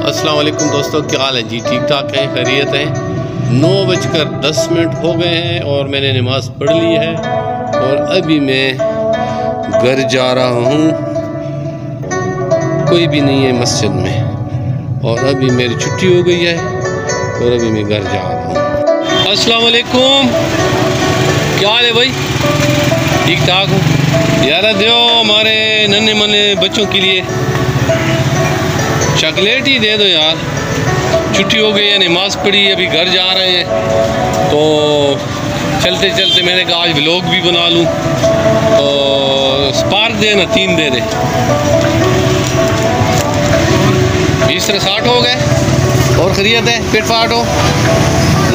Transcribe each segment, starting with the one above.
अस्सलाम वालेकुम दोस्तों, क्या हाल है जी? ठीक ठाक है, खैरियत है। 9:10 हो गए हैं और मैंने नमाज़ पढ़ ली है और अभी मैं घर जा रहा हूँ। कोई भी नहीं है मस्जिद में और अभी मेरी छुट्टी हो गई है और अभी मैं घर जा रहा हूँ। अस्सलाम वालेकुम, क्या हाल है भाई? ठीक ठाक हूँ यार। दो हमारे नन्हे मन्हे बच्चों के लिए चॉकलेट ही दे दो यार। छुट्टी हो गई है, नमाज़ पढ़ी, अभी घर जा रहे हैं तो चलते चलते मैंने कहा आज व्लॉग भी बना लूँ। तो स्पार्क देना 3 दे दे। 20-60 हो गए और खैरियत है, फिट फाट हो।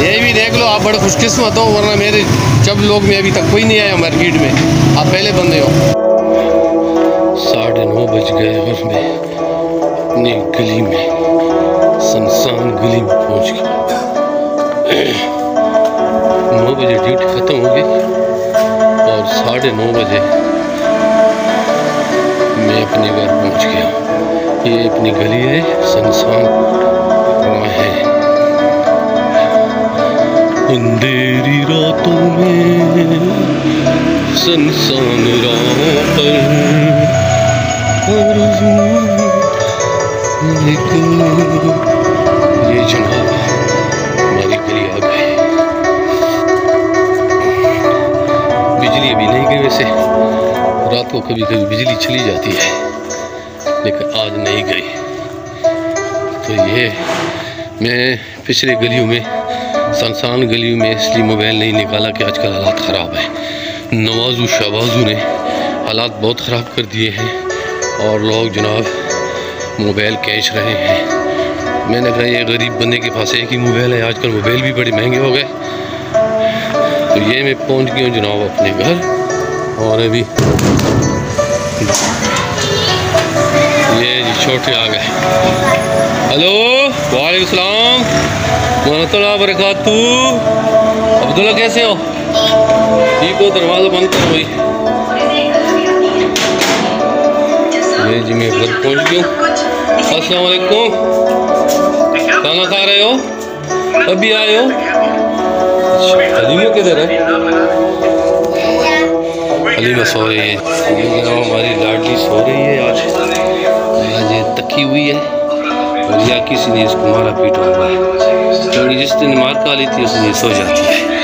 ये भी देख लो, आप बड़े खुशकिस्मत हो, वरना मेरे जब लोग में अभी तक कोई नहीं आया मार्केट में, आप पहले बंदे हो। 9:30 बज गए और मैं अपनी गली में, सुनसान गली में पहुंच गया। 9 बजे ड्यूटी ख़त्म हो गई और 9:30 बजे मैं अपने घर पहुंच गया। ये अपनी गली है, सुनसान है। अंधेरी रातों में सुनसान राहों पर ये जनाब हमारी गली आ गए। बिजली अभी नहीं गई, वैसे रात को कभी कभी बिजली चली जाती है लेकिन आज नहीं गई। तो ये मैं पिछले गलियों में, सुनसान गलियों में इसलिए मोबाइल नहीं निकाला कि आजकल हालात ख़राब है। नवाजू शहबाजू ने हालात बहुत ख़राब कर दिए हैं और लोग जनाब मोबाइल खींच रहे हैं। मैंने कहा ये गरीब बंदे के पास एक ही मोबाइल है, आजकल मोबाइल भी बड़े महंगे हो गए। तो ये मैं पहुंच गया हूँ जनाब अपने घर और अभी ये जी छोटे आ गए। हेलो, वालेकुम सलाम रहमतुल्लाह बरकातू। अब्दुल्ला कैसे हो? ठीक हो? दरवाज़ा बंद करो भाई। ये जी मैं घर पहुंच गया हूँ। अस्सलाम वालेकुम, खाना खा रहे हो? अभी आए हो? हलीमा किधर है? हलीमा सो रही है। ये जनाब हमारी लाडली सो रही है। आज ये तकी हुई है और या किसी ने इसको मारा पीटा हुआ है, क्योंकि जिस दिन मार खा ली थी उस दिन सो जाती है।